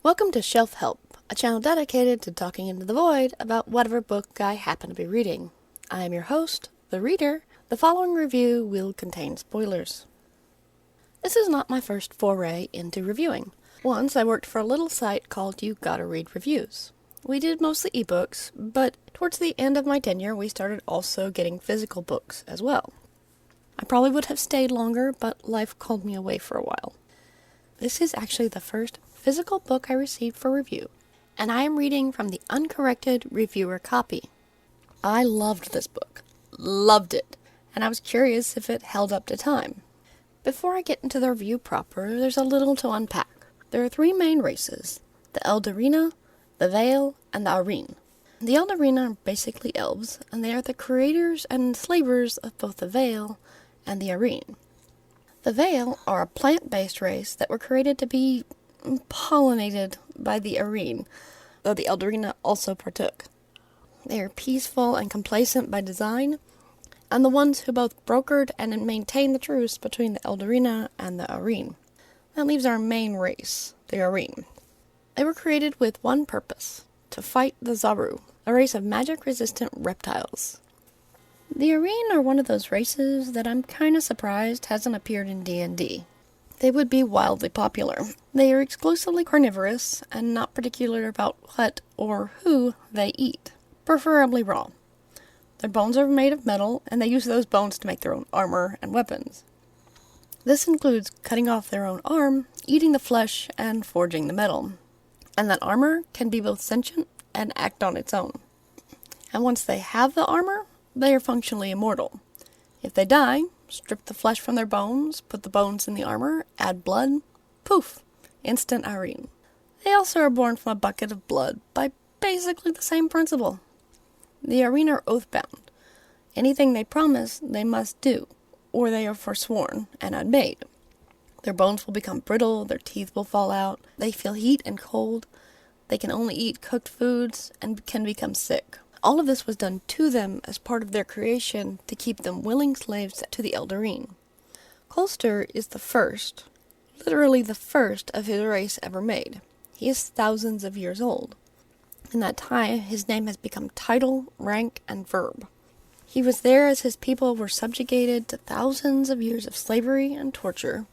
Welcome to Shelf Help, a channel dedicated to talking into the void about whatever book I happen to be reading. I am your host, the reader. The following review will contain spoilers. This is not my first foray into reviewing. Once I worked for a little site called You Gotta Read Reviews. We did mostly ebooks, but towards the end of my tenure we started also getting physical books as well. I probably would have stayed longer, but life called me away for a while. This is actually the first physical book I received for review, and I am reading from the uncorrected reviewer copy. I loved this book. Loved it. And I was curious if it held up to time. Before I get into the review proper, there's a little to unpack. There are three main races: the Eldarina, the Vale, and the Arene. The Eldarina are basically elves, and they are the creators and enslavers of both the Vale and the Arene. The Vale are a plant-based race that were created to be pollinated by the Arene, though the Eldarina also partook. They are peaceful and complacent by design, and the ones who both brokered and maintained the truce between the Eldarina and the Arene. That leaves our main race, the Arene. They were created with one purpose: to fight the Zaru, a race of magic-resistant reptiles. The Arene are one of those races that I'm kinda surprised hasn't appeared in D&D. They would be wildly popular. They are exclusively carnivorous and not particular about what or who they eat, preferably raw. Their bones are made of metal, and they use those bones to make their own armor and weapons. This includes cutting off their own arm, eating the flesh, and forging the metal. And that armor can be both sentient and act on its own. And once they have the armor, they are functionally immortal. If they die, strip the flesh from their bones, put the bones in the armor, add blood, poof, instant Arene. They also are born from a bucket of blood by basically the same principle. The Arene are oath-bound. Anything they promise, they must do, or they are forsworn and unmade. Their bones will become brittle, their teeth will fall out, they feel heat and cold, they can only eat cooked foods, and can become sick. All of this was done to them as part of their creation to keep them willing slaves to the Eldarine. Colster is the first, literally the first of his race ever made. He is thousands of years old. In that time, his name has become title, rank, and verb. He was there as his people were subjugated to thousands of years of slavery and torture.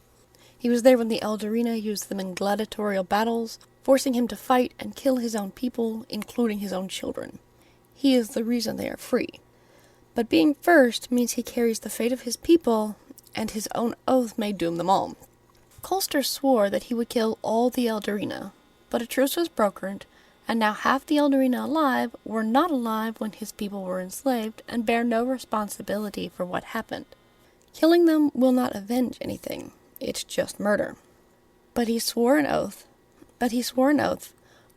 He was there when the Eldarina used them in gladiatorial battles, forcing him to fight and kill his own people, including his own children. He is the reason they are free. But being first means he carries the fate of his people, and his own oath may doom them all. Colster swore that he would kill all the Eldarina, but a truce was brokered, and now half the Eldarina alive were not alive when his people were enslaved, and bear no responsibility for what happened. Killing them will not avenge anything. It's just murder. But he swore an oath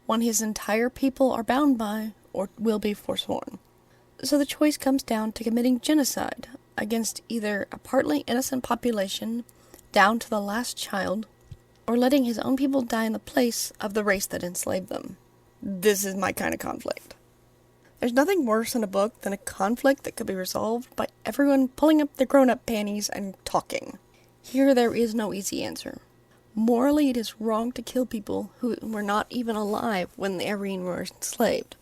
one his entire people are bound by, or will be forsworn. So the choice comes down to committing genocide against either a partly innocent population, down to the last child, or letting his own people die in the place of the race that enslaved them. This is my kind of conflict. There's nothing worse in a book than a conflict that could be resolved by everyone pulling up their grown-up panties and talking. Here there is no easy answer. Morally, it is wrong to kill people who were not even alive when the Arene were enslaved.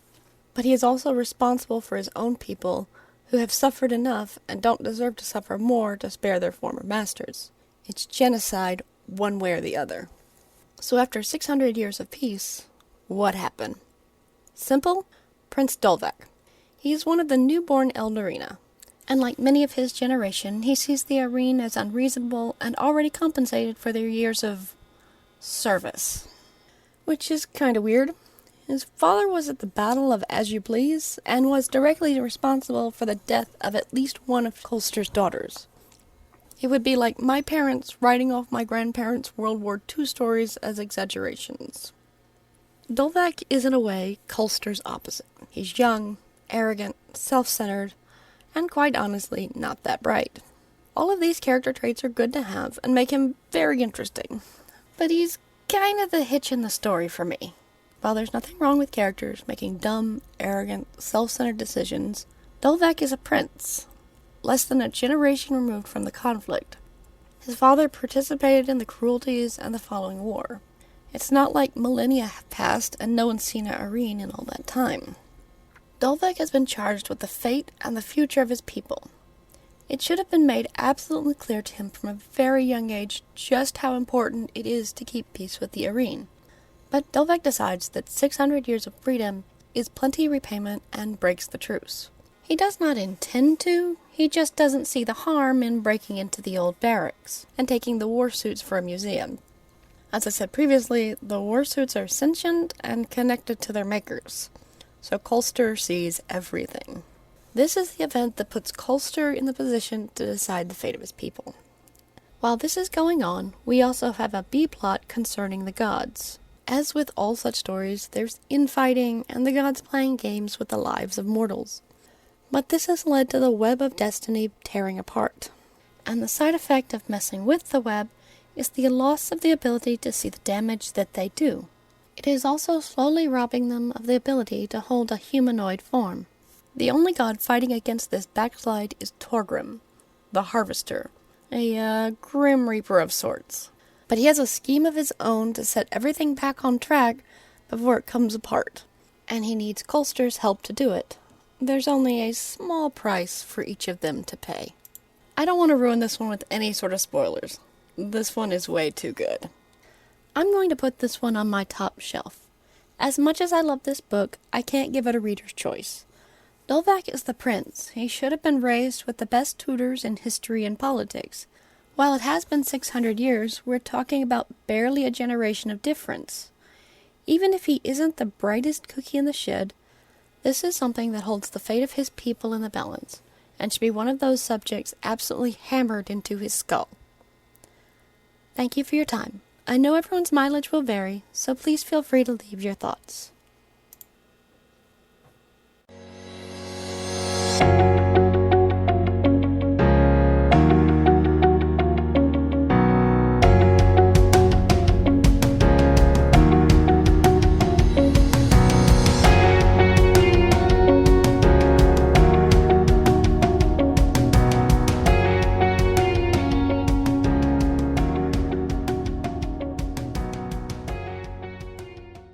But he is also responsible for his own people, who have suffered enough and don't deserve to suffer more to spare their former masters. It's genocide one way or the other. So after 600 years of peace, what happened? Simple: Prince Dolvak. He is one of the newborn Eldarina, and like many of his generation, he sees the Arene as unreasonable and already compensated for their years of service. Which is kinda weird. His father was at the Battle of As You Please, and was directly responsible for the death of at least one of Colster's daughters. It would be like my parents writing off my grandparents' World War II stories as exaggerations. Dolvak is in a way Colster's opposite. He's young, arrogant, self-centered, and quite honestly, not that bright. All of these character traits are good to have, and make him very interesting. But he's kind of the hitch in the story for me. While there's nothing wrong with characters making dumb, arrogant, self-centered decisions, Dolvak is a prince, less than a generation removed from the conflict. His father participated in the cruelties and the following war. It's not like millennia have passed and no one's seen a Arene in all that time. Dolvek has been charged with the fate and the future of his people. It should have been made absolutely clear to him from a very young age just how important it is to keep peace with the Arene. But Dolvek decides that 600 years of freedom is plenty repayment and breaks the truce. He does not intend to, he just doesn't see the harm in breaking into the old barracks and taking the war suits for a museum. As I said previously, the war suits are sentient and connected to their makers, so Colster sees everything. This is the event that puts Colster in the position to decide the fate of his people. While this is going on, we also have a B-plot concerning the gods. As with all such stories, there's infighting and the gods playing games with the lives of mortals. But this has led to the web of destiny tearing apart. And the side effect of messing with the web is the loss of the ability to see the damage that they do. It is also slowly robbing them of the ability to hold a humanoid form. The only god fighting against this backslide is Torgrim, the Harvester, a grim reaper of sorts. But he has a scheme of his own to set everything back on track before it comes apart, and he needs Colster's help to do it. There's only a small price for each of them to pay. I don't want to ruin this one with any sort of spoilers. This one is way too good. I'm going to put this one on my top shelf. As much as I love this book, I can't give it a reader's choice. Dolvek is the prince. He should have been raised with the best tutors in history and politics. While it has been 600 years, we're talking about barely a generation of difference. Even if he isn't the brightest cookie in the shed, this is something that holds the fate of his people in the balance, and should be one of those subjects absolutely hammered into his skull. Thank you for your time. I know everyone's mileage will vary, so please feel free to leave your thoughts.